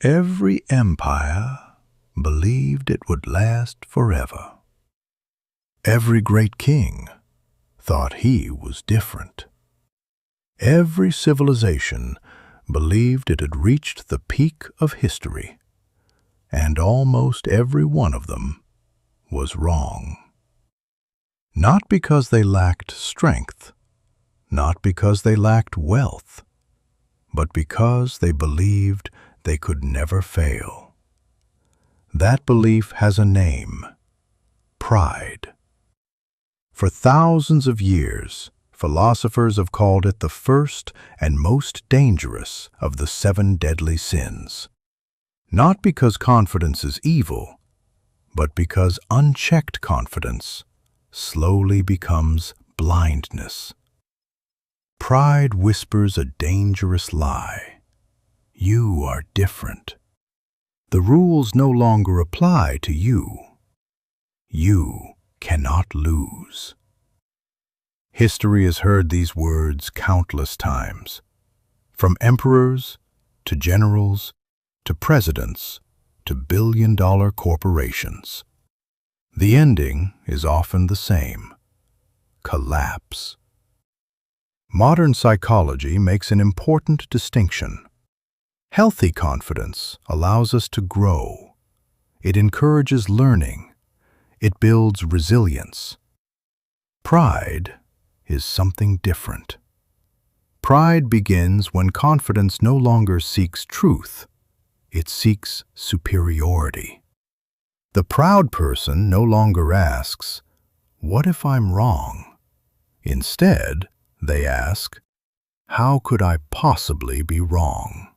Every empire believed it would last forever. Every great king thought he was different. Every civilization believed it had reached the peak of history, and almost every one of them was wrong. Not because they lacked strength, not because they lacked wealth, but because they believed they could never fail. That belief has a name: pride. For thousands of years, philosophers have called it the first and most dangerous of the 7 deadly sins. Not because confidence is evil, but because unchecked confidence slowly becomes blindness. Pride whispers a dangerous lie. You are different. The rules no longer apply to you. You cannot lose. History has heard these words countless times, from emperors to generals to presidents to billion-dollar corporations. The ending is often the same: collapse. Modern psychology makes an important distinction. Healthy confidence allows us to grow. It encourages learning. It builds resilience. Pride is something different. Pride begins when confidence no longer seeks truth. It seeks superiority. The proud person no longer asks, "What if I'm wrong?" Instead, they ask, "How could I possibly be wrong?"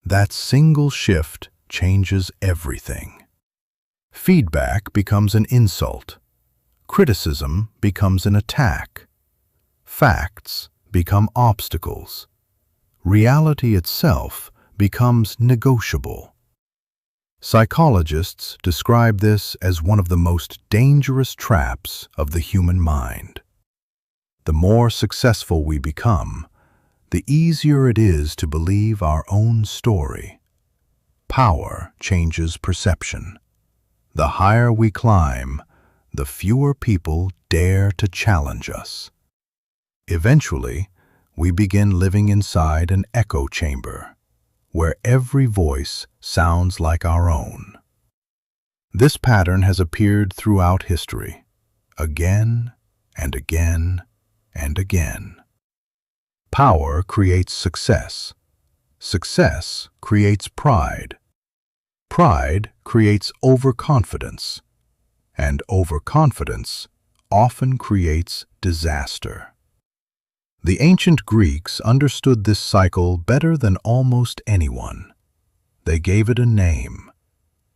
That single shift changes everything. Feedback becomes an insult. Criticism becomes an attack. Facts become obstacles. Reality itself becomes negotiable. Psychologists describe this as one of the most dangerous traps of the human mind. The more successful we become, the easier it is to believe our own story. Power changes perception. The higher we climb, the fewer people dare to challenge us. Eventually, we begin living inside an echo chamber, where every voice sounds like our own. This pattern has appeared throughout history, again and again and again. Power creates success. Success creates pride. Pride creates overconfidence. And overconfidence often creates disaster. The ancient Greeks understood this cycle better than almost anyone. They gave it a name: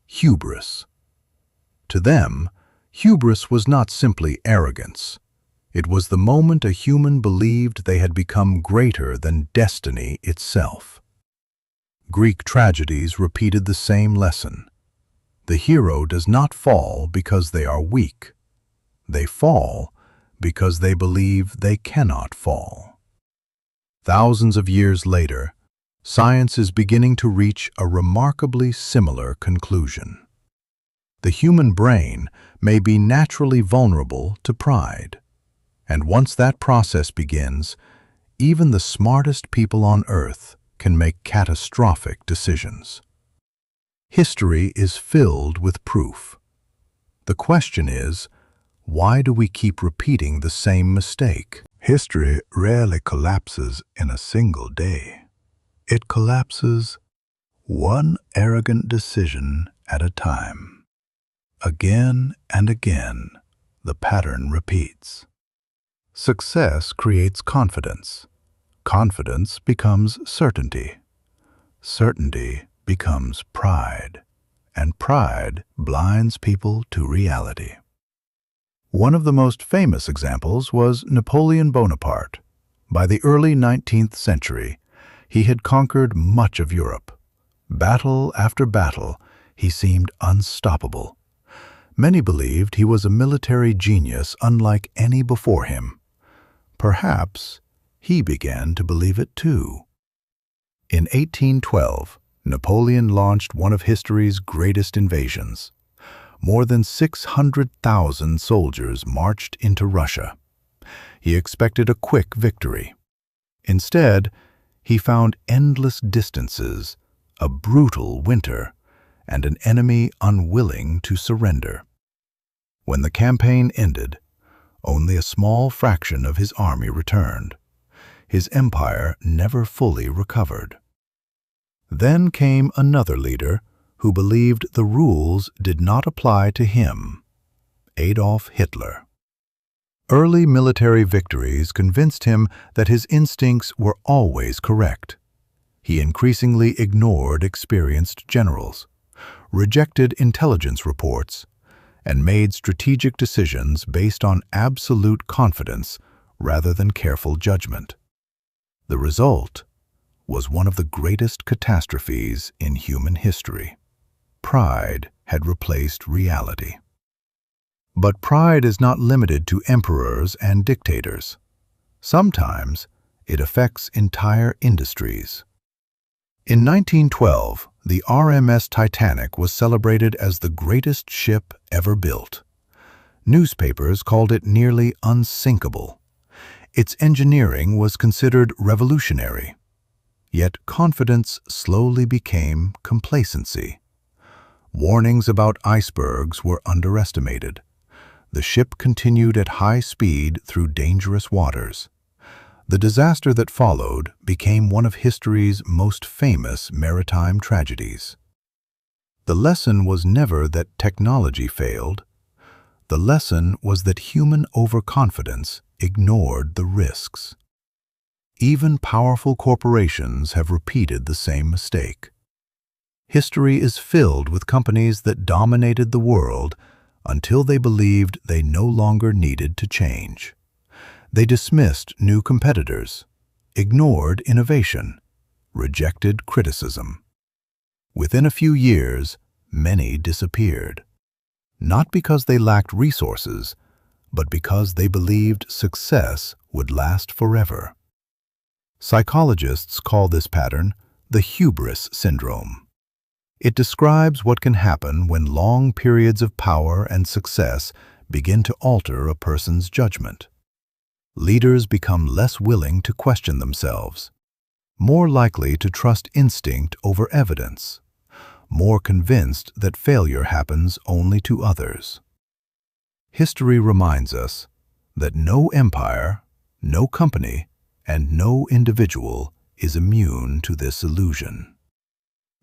hubris. To them, hubris was not simply arrogance. It was the moment a human believed they had become greater than destiny itself. Greek tragedies repeated the same lesson. The hero does not fall because they are weak. They fall because they believe they cannot fall. Thousands of years later, science is beginning to reach a remarkably similar conclusion. The human brain may be naturally vulnerable to pride. And once that process begins, even the smartest people on Earth can make catastrophic decisions. History is filled with proof. The question is, why do we keep repeating the same mistake? History rarely collapses in a single day. It collapses one arrogant decision at a time. Again and again, the pattern repeats. Success creates confidence. Confidence becomes certainty. Certainty becomes pride. And pride blinds people to reality. One of the most famous examples was Napoleon Bonaparte. By the early 19th century, he had conquered much of Europe. Battle after battle, he seemed unstoppable. Many believed he was a military genius unlike any before him. Perhaps he began to believe it too. In 1812, Napoleon launched one of history's greatest invasions. More than 600,000 soldiers marched into Russia. He expected a quick victory. Instead, he found endless distances, a brutal winter, and an enemy unwilling to surrender. When the campaign ended, only a small fraction of his army returned. His empire never fully recovered. Then came another leader who believed the rules did not apply to him: Adolf Hitler. Early military victories convinced him that his instincts were always correct. He increasingly ignored experienced generals, rejected intelligence reports, and made strategic decisions based on absolute confidence rather than careful judgment. The result was one of the greatest catastrophes in human history. Pride had replaced reality. But pride is not limited to emperors and dictators. Sometimes it affects entire industries. In 1912, the RMS Titanic was celebrated as the greatest ship ever built. Newspapers called it nearly unsinkable. Its engineering was considered revolutionary. Yet confidence slowly became complacency. Warnings about icebergs were underestimated. The ship continued at high speed through dangerous waters. The disaster that followed became one of history's most famous maritime tragedies. The lesson was never that technology failed. The lesson was that human overconfidence ignored the risks. Even powerful corporations have repeated the same mistake. History is filled with companies that dominated the world until they believed they no longer needed to change. They dismissed new competitors, ignored innovation, rejected criticism. Within a few years, many disappeared. Not because they lacked resources, but because they believed success would last forever. Psychologists call this pattern the hubris syndrome. It describes what can happen when long periods of power and success begin to alter a person's judgment. Leaders become less willing to question themselves, more likely to trust instinct over evidence, more convinced that failure happens only to others. History reminds us that no empire, no company, and no individual is immune to this illusion.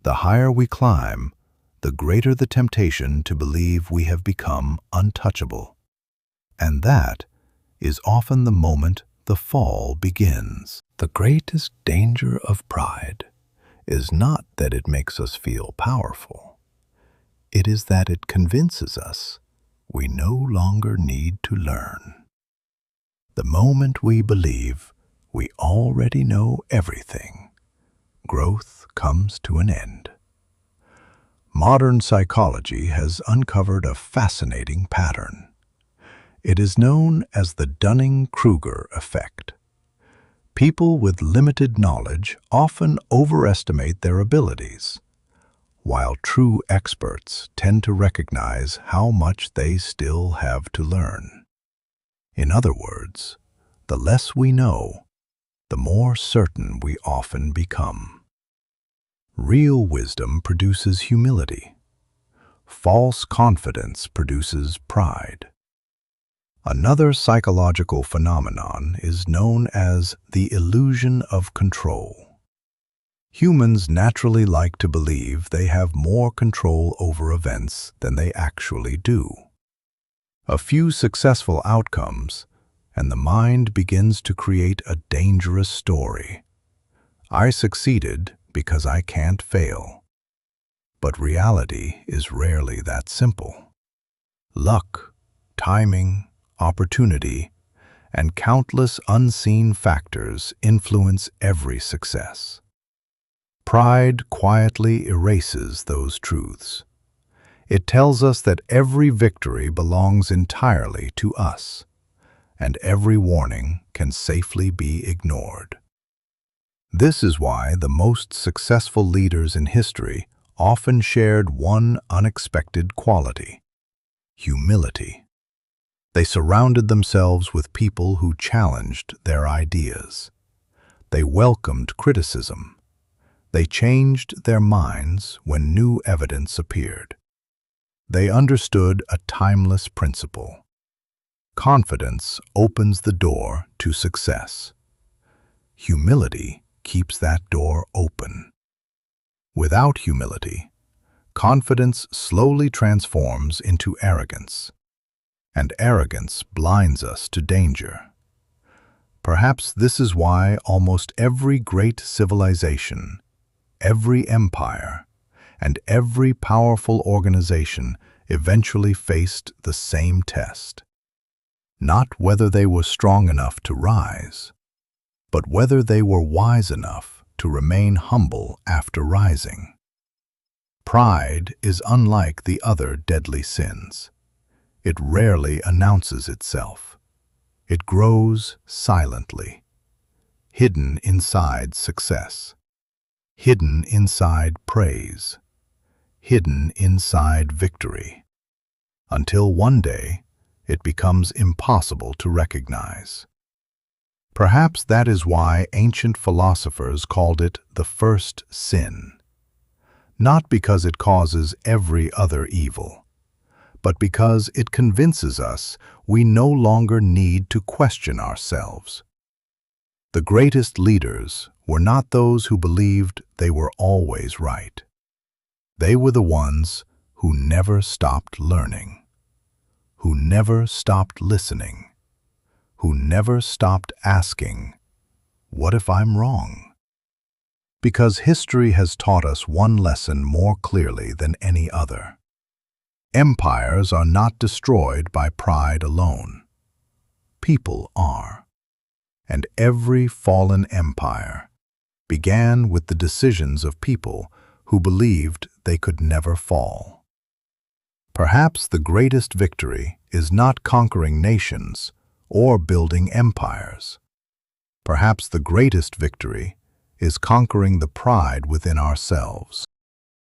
The higher we climb, the greater the temptation to believe we have become untouchable. And that is often the moment the fall begins. The greatest danger of pride is not that it makes us feel powerful. It is that it convinces us we no longer need to learn. The moment we believe we already know everything, growth comes to an end. Modern psychology has uncovered a fascinating pattern. It is known as the Kruger Effect. People with limited knowledge often overestimate their abilities, while true experts tend to recognize how much they still have to learn. In other words, the less we know, the more certain we often become. Real wisdom produces humility. False confidence produces pride. Another psychological phenomenon is known as the illusion of control. Humans naturally like to believe they have more control over events than they actually do. A few successful outcomes, and the mind begins to create a dangerous story. I succeeded because I can't fail. But reality is rarely that simple. Luck, timing, opportunity, and countless unseen factors influence every success. Pride quietly erases those truths. It tells us that every victory belongs entirely to us, and every warning can safely be ignored. This is why the most successful leaders in history often shared one unexpected quality: humility. They surrounded themselves with people who challenged their ideas. They welcomed criticism. They changed their minds when new evidence appeared. They understood a timeless principle: confidence opens the door to success. Humility keeps that door open. Without humility, confidence slowly transforms into arrogance, and arrogance blinds us to danger. Perhaps this is why almost every great civilization, every empire, and every powerful organization eventually faced the same test. Not whether they were strong enough to rise, but whether they were wise enough to remain humble after rising. Pride is unlike the other deadly sins. It rarely announces itself. It grows silently, hidden inside success, hidden inside praise, hidden inside victory, until one day it becomes impossible to recognize. Perhaps that is why ancient philosophers called it the first sin. Not because it causes every other evil, but because it convinces us we no longer need to question ourselves. The greatest leaders were not those who believed they were always right. They were the ones who never stopped learning, who never stopped listening, who never stopped asking, "What if I'm wrong?" Because history has taught us one lesson more clearly than any other. Empires are not destroyed by pride alone. People are. And every fallen empire began with the decisions of people who believed they could never fall. Perhaps the greatest victory is not conquering nations or building empires. Perhaps the greatest victory is conquering the pride within ourselves.